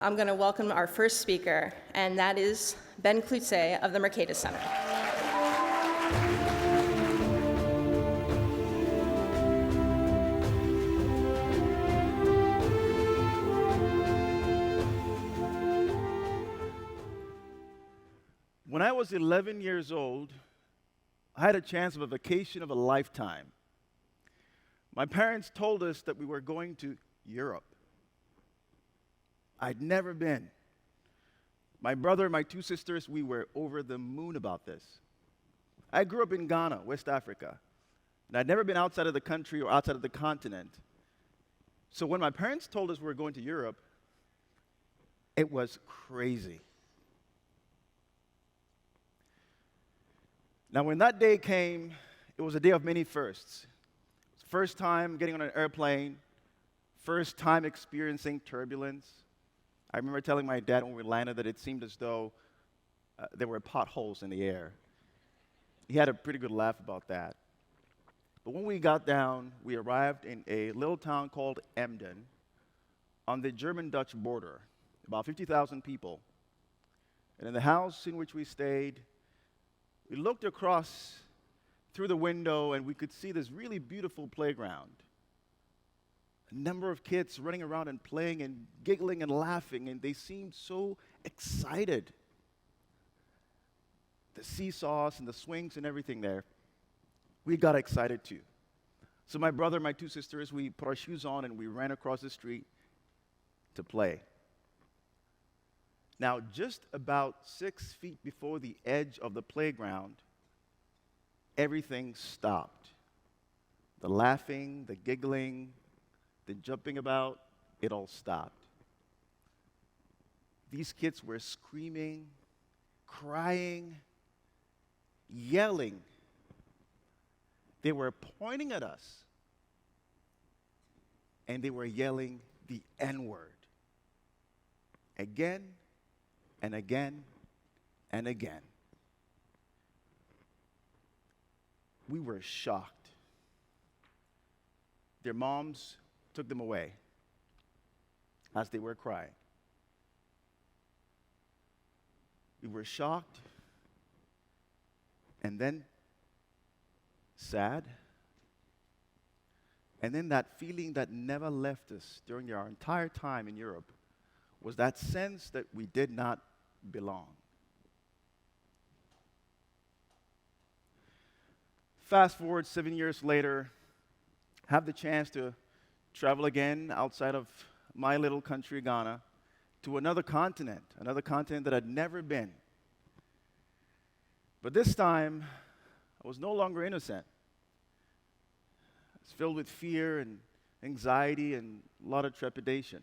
I'm going to welcome our first speaker, and that is Ben Klutsey of the Mercatus Center. When I was 11 years old, I had a chance of a vacation of a lifetime. My parents told us that we were going to Europe. I'd never been. My brother and my two sisters, we were over the moon about this. I grew up in Ghana, West Africa, and I'd never been outside of the country or outside of the continent. So when my parents told us we were going to Europe, it was crazy. Now, when that day came, it was a day of many firsts. First time getting on an airplane, first time experiencing turbulence. I remember telling my dad when we landed that it seemed as though there were potholes in the air. He had a pretty good laugh about that. But when we got down, we arrived in a little town called Emden on the German-Dutch border, about 50,000 people. And in the house in which we stayed, we looked across through the window and we could see this really beautiful playground. A number of kids running around and playing and giggling and laughing, and they seemed so excited. The seesaws and the swings and everything there. We got excited too. So my brother and my two sisters, we put our shoes on and we ran across the street to play. Now, just about 6 feet before the edge of the playground, everything stopped. The laughing, the giggling, the jumping about, it all stopped. These kids were screaming, crying, yelling. They were pointing at us, and they were yelling the N-word again and again and again. We were shocked. Their moms took them away as they were crying. We were shocked and then sad. And then that feeling that never left us during our entire time in Europe was that sense that we did not belong. Fast forward 7 years later, have the chance to travel again outside of my little country, Ghana, to another continent that I'd never been. But this time, I was no longer innocent. I was filled with fear and anxiety and a lot of trepidation.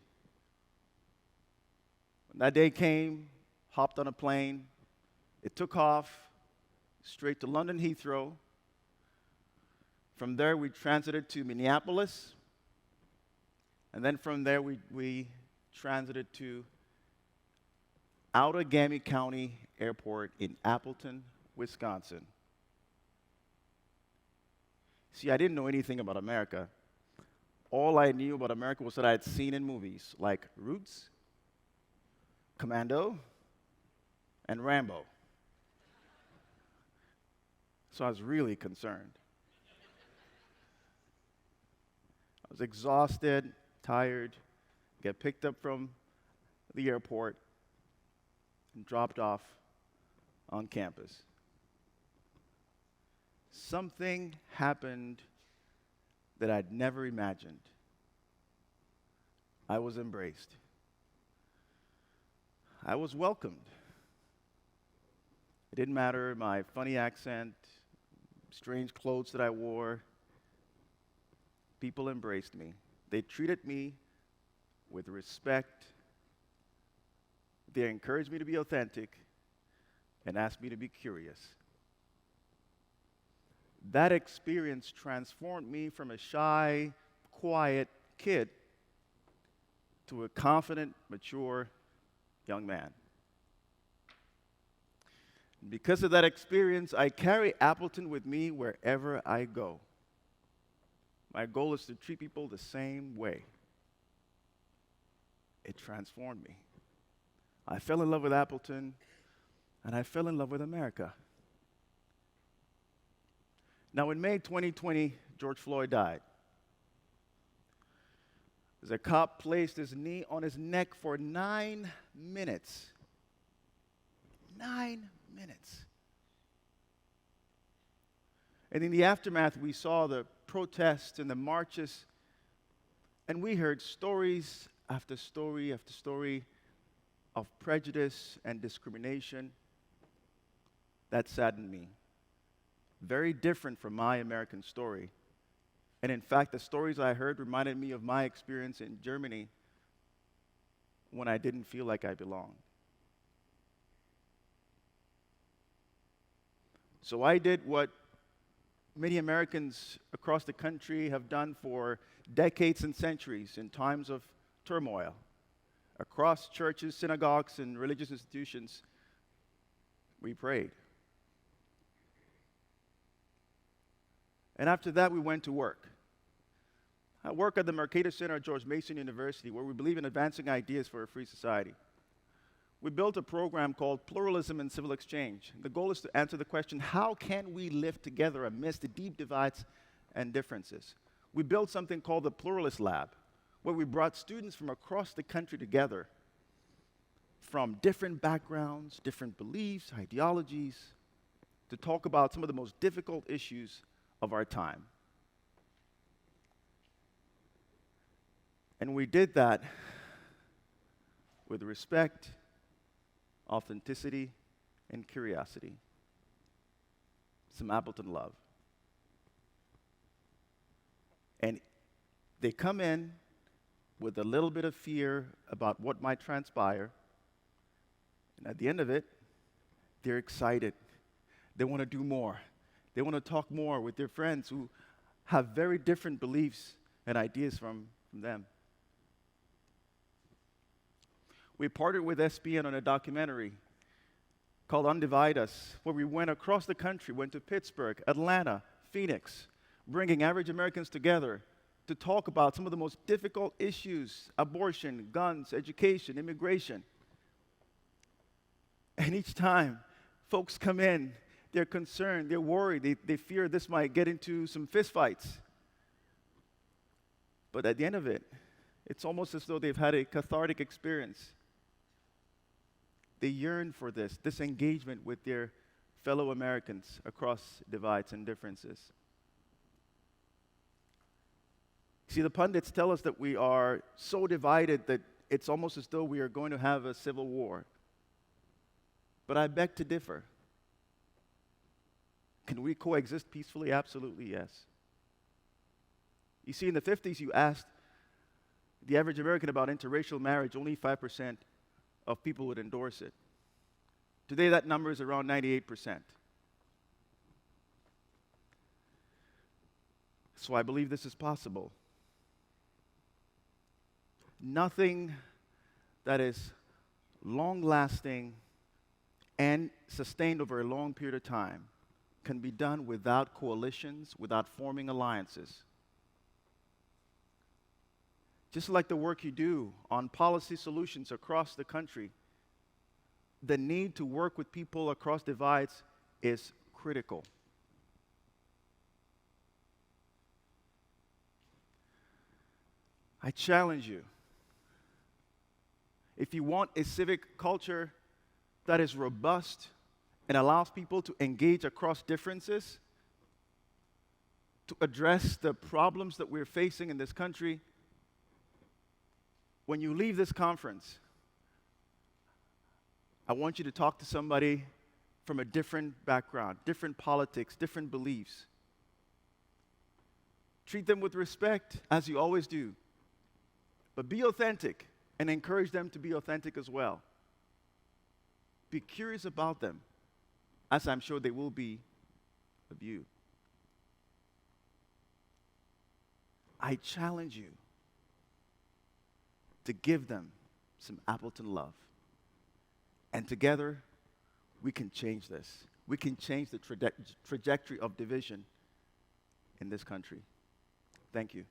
When that day came, hopped on a plane, it took off straight to London Heathrow. From there, we transited to Minneapolis. And then from there, we transited to Outagamie County Airport in Appleton, Wisconsin. See, I didn't know anything about America. All I knew about America was that I had seen in movies like Roots, Commando, and Rambo. So I was really concerned. I was exhausted, tired, get picked up from the airport and dropped off on campus. Something happened that I'd never imagined. I was embraced. I was welcomed. It didn't matter my funny accent, strange clothes that I wore. People embraced me. They treated me with respect. They encouraged me to be authentic and asked me to be curious. That experience transformed me from a shy, quiet kid to a confident, mature young man. Because of that experience, I carry Appleton with me wherever I go. My goal is to treat people the same way. It transformed me. I fell in love with Appleton, and I fell in love with America. Now, in May 2020, George Floyd died. As a cop placed his knee on his neck for 9 minutes. 9 minutes. And in the aftermath, we saw the protests and the marches, and we heard stories after story after story of prejudice and discrimination. That saddened me. Very different from my American story. And in fact, the stories I heard reminded me of my experience in Germany when I didn't feel like I belonged. So I did what many Americans across the country have done for decades and centuries in times of turmoil. Across churches, synagogues, and religious institutions, we prayed. And after that, we went to work. I work at the Mercatus Center at George Mason University, where we believe in advancing ideas for a free society. We built a program called Pluralism and Civil Exchange. The goal is to answer the question, how can we live together amidst the deep divides and differences? We built something called the Pluralist Lab, where we brought students from across the country together, from different backgrounds, different beliefs, ideologies, to talk about some of the most difficult issues of our time. And we did that with respect, authenticity, and curiosity. Some Appleton love. And they come in with a little bit of fear about what might transpire. And at the end of it, they're excited. They want to do more. They want to talk more with their friends who have very different beliefs and ideas from them. We partnered with SPN on a documentary called Undivide Us, where we went across the country, went to Pittsburgh, Atlanta, Phoenix, bringing average Americans together to talk about some of the most difficult issues: abortion, guns, education, immigration. And each time, folks come in, they're concerned, they're worried, they fear this might get into some fistfights. But at the end of it, it's almost as though they've had a cathartic experience. They yearn for this engagement with their fellow Americans across divides and differences. See, the pundits tell us that we are so divided that it's almost as though we are going to have a civil war. But I beg to differ. Can we coexist peacefully? Absolutely, yes. You see, in the 50s, you asked the average American about interracial marriage, only 5% of people would endorse it. Today, that number is around 98%. So I believe this is possible. Nothing that is long-lasting and sustained over a long period of time can be done without coalitions, without forming alliances. Just like the work you do on policy solutions across the country, the need to work with people across divides is critical. I challenge you. If you want a civic culture that is robust and allows people to engage across differences, to address the problems that we're facing in this country, when you leave this conference, I want you to talk to somebody from a different background, different politics, different beliefs. Treat them with respect, as you always do. But be authentic and encourage them to be authentic as well. Be curious about them, as I'm sure they will be of you. I challenge you to give them some Appleton love. And together, we can change this. We can change the trajectory of division in this country. Thank you.